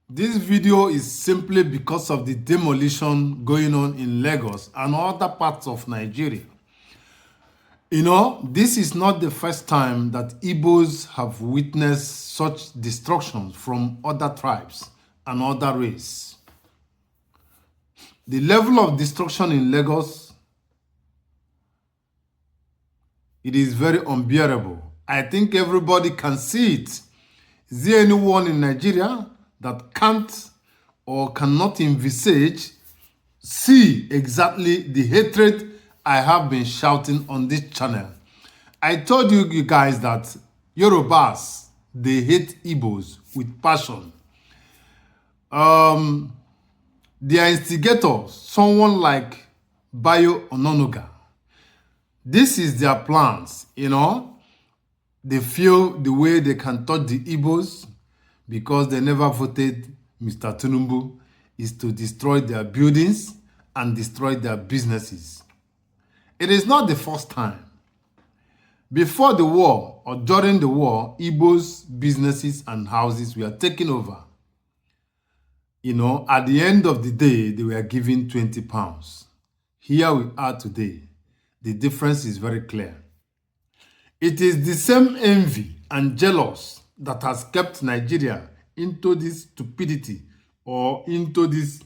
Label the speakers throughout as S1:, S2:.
S1: This video is simply because of the demolition going on in Lagos and other parts of Nigeria. This is not the first time that Igbos have witnessed such destruction from other tribes and other races. The level of destruction in Lagos, it is very unbearable. I think everybody can see it. Is there anyone in Nigeria that can't or cannot envisage, see exactly the hatred I have been shouting on this channel? I told you guys that Yorubas, they hate Igbos with passion. Their instigator, someone like Bayo Ononuga, this is their plans, They feel the way they can touch the Igbos because they never voted Mr. Tinubu is to destroy their buildings and destroy their businesses. It is not the first time. Before the war or during the war, Igbos' businesses and houses were taken over. At the end of the day, they were given 20 pounds. Here we are today. The difference is very clear. It is the same envy and jealous that has kept Nigeria into this stupidity or into this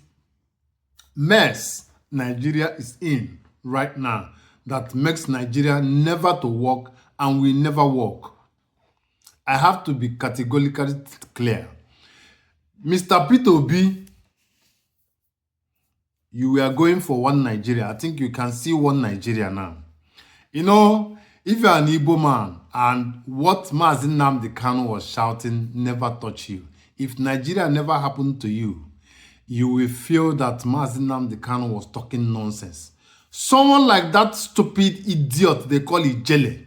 S1: mess Nigeria is in right now that makes Nigeria never to work and will never work. I have to be categorically clear. Mr. Peter Obi, you were going for one Nigeria. I think you can see one Nigeria now. If you're an Igbo man and what Mazi Nnamdi Kanu was shouting never touch you, if Nigeria never happened to you, you will feel that Mazi Nnamdi Kanu was talking nonsense. Someone like that stupid idiot they call Ijele,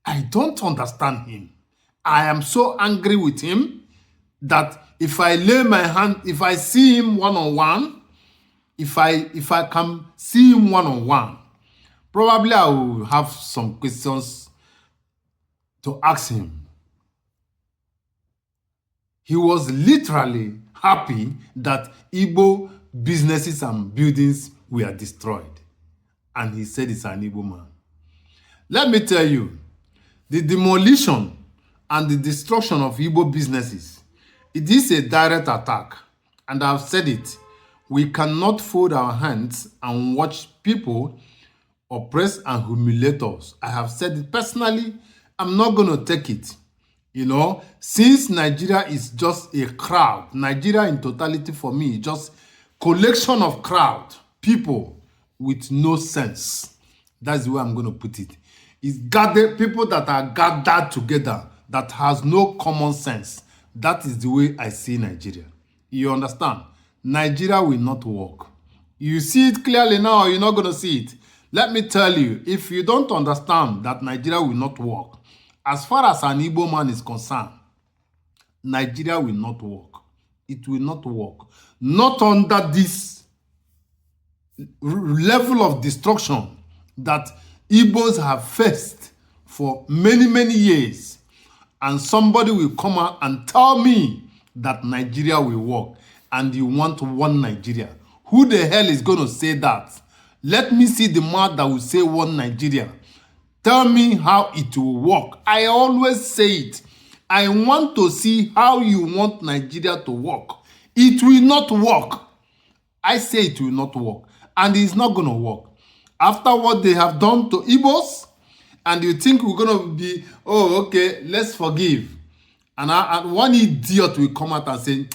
S1: I don't understand him. I am so angry with him that if I lay my hand, if I see him one-on-one, if I can see him one-on-one, probably I will have some questions to ask him. He was literally happy that Igbo businesses and buildings were destroyed. And he said it's an Igbo man. Let me tell you, the demolition and the destruction of Igbo businesses, it is a direct attack. And I've said it, we cannot fold our hands and watch people oppress and humiliate us. I have said it personally, I'm not going to take it. Since Nigeria is just a crowd, Nigeria in totality for me is just collection of crowd, people with no sense. That's the way I'm going to put it. It's gathered, people that are gathered together that has no common sense. That is the way I see Nigeria. You understand? Nigeria will not work. You see it clearly now or you're not going to see it. Let me tell you, if you don't understand that Nigeria will not work, as far as an Igbo man is concerned, Nigeria will not work. It will not work. Not under this level of destruction that Igbos have faced for many, many years. And somebody will come out and tell me that Nigeria will work and you want one Nigeria. Who the hell is going to say that? Let me see the man that will say one Nigeria. Tell me how it will work. I always say it. I want to see how you want Nigeria to work. It will not work. I say it will not work. And it's not going to work. After what they have done to Igbos, and you think we're going to be, okay, let's forgive. And one idiot will come out and say,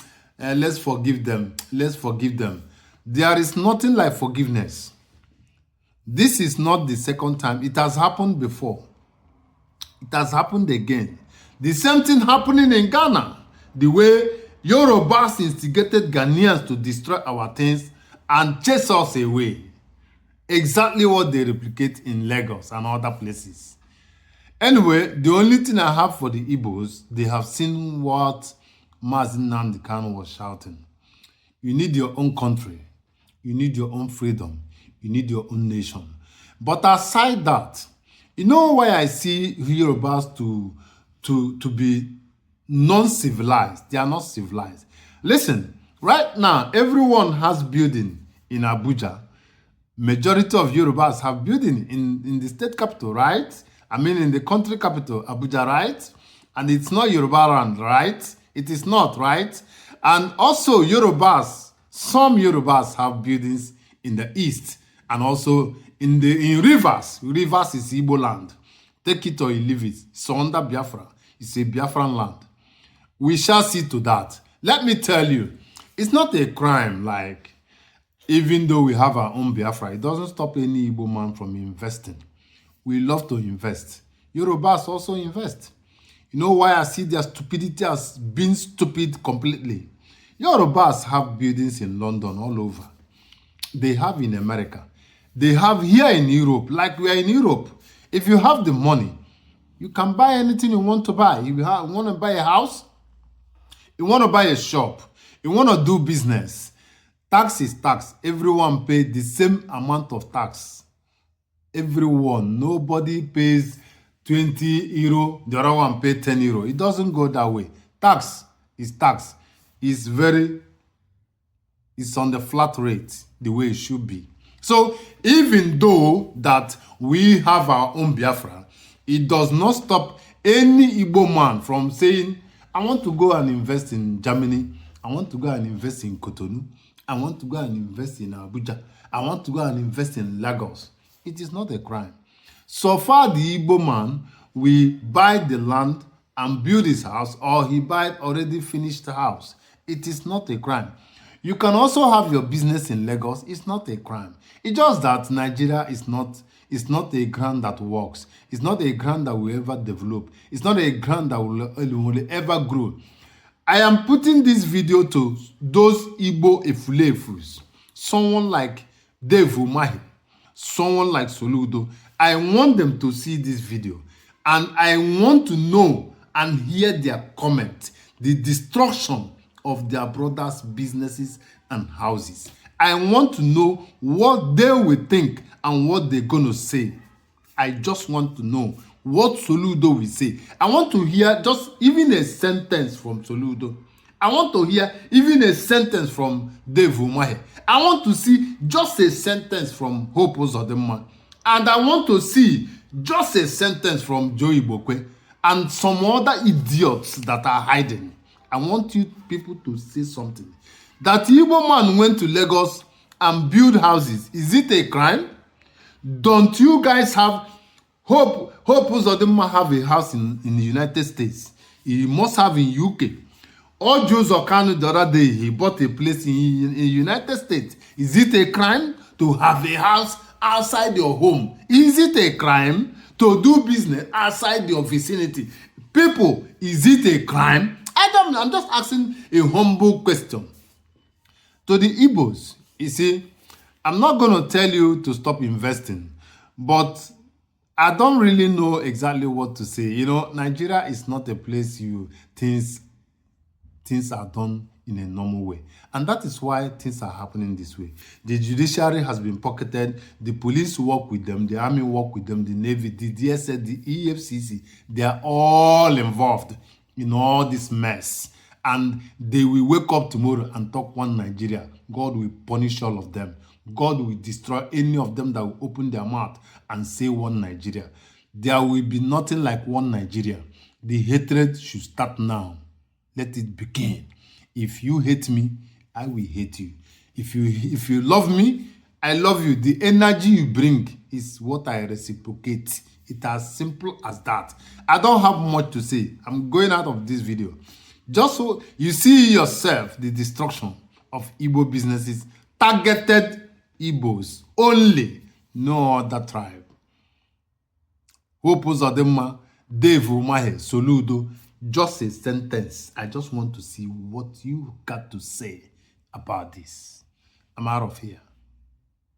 S1: let's forgive them. Let's forgive them. There is nothing like forgiveness. This is not the second time. It has happened before. It has happened again. The same thing happening in Ghana. The way Yorubas instigated Ghanaians to destroy our things and chase us away. Exactly what they replicate in Lagos and other places. Anyway, the only thing I have for the Igbos, they have seen what Mazi Nnamdi Kanu was shouting. You need your own country. You need your own freedom. You need your own nation. But aside that, you know why I see Yorubas to be non-civilized? They are not civilized. Listen, right now, everyone has building in Abuja. Majority of Yorubas have building in the state capital, right? I mean, in the country capital, Abuja, right? And it's not Yoruba land, right? It is not, right? And also Yorubas, some Yorubas have buildings in the east and also in Rivers. Rivers is Igbo land. Take it or you leave it. It's under Biafra. It's a Biafran land. We shall see to that. Let me tell you, it's not a crime. Like, even though we have our own Biafra, it doesn't stop any Igbo man from investing. We love to invest. Yorubas also invest. You know why I see their stupidity as being stupid completely? Yorubas have buildings in London all over. They have in America. They have here in Europe. Like we are in Europe. If you have the money, you can buy anything you want to buy. If you want to buy a house, you want to buy a shop, you want to do business, tax is tax. Everyone pays the same amount of tax. Everyone. Nobody pays 20 euro, the other one pays 10 euro. It doesn't go that way. Tax is tax. It's on the flat rate, the way it should be. So even though that we have our own Biafra, it does not stop any Igbo man from saying, I want to go and invest in Germany. I want to go and invest in Cotonou. I want to go and invest in Abuja. I want to go and invest in Lagos. It is not a crime. So far, the Igbo man will buy the land and build his house, or he buy already finished house. It is not a crime. You can also have your business in Lagos. It's not a crime. It's just that Nigeria is not a ground that works. It's not a ground that will ever develop. It's not a ground that will ever grow. I am putting this video to those Igbo Efulefus. Someone like Dave Umahi, someone like Soludo. I want them to see this video. And I want to know and hear their comment. The destruction of their brothers' businesses and houses. I want to know what they will think and what they're going to say. I just want to know what Soludo will say. I want to hear just even a sentence from Soludo. I want to hear even a sentence from Dave Umahi. I want to see just a sentence from Hope Uzodinma. And I want to see just a sentence from Joey Bokwe and some other idiots that are hiding. I want you people to say something. That Igbo man went to Lagos and build houses. Is it a crime? Don't you guys have Hope Uzodinma have a house in the United States? He must have in UK. Ojo Zokanu the other day, he bought a place in the United States. Is it a crime to have a house outside your home? Is it a crime to do business outside your vicinity? People, is it a crime? I don't know. I'm just asking a humble question. To the Igbos, you see, I'm not going to tell you to stop investing, but I don't really know exactly what to say. You know, Nigeria is not a place things are done in a normal way. And that is why things are happening this way. The judiciary has been pocketed. The police work with them. The army work with them. The Navy, the DSS, the EFCC. They are all involved in all this mess. And they will wake up tomorrow and talk one Nigeria. God will punish all of them. God will destroy any of them that will open their mouth and say one Nigeria. There will be nothing like one Nigeria. The hatred should start now. Let it begin. If you hate me, I will hate you. If you love me, I love you. The energy you bring is what I reciprocate. It's as simple as that. I don't have much to say. I'm going out of this video. Just so you see yourself the destruction of Igbo businesses, targeted Igbos only, no other tribe. Hope Uzodinma, Dave Umahi, Soludo, just a sentence. I just want to see what you got to say about this. I'm out of here.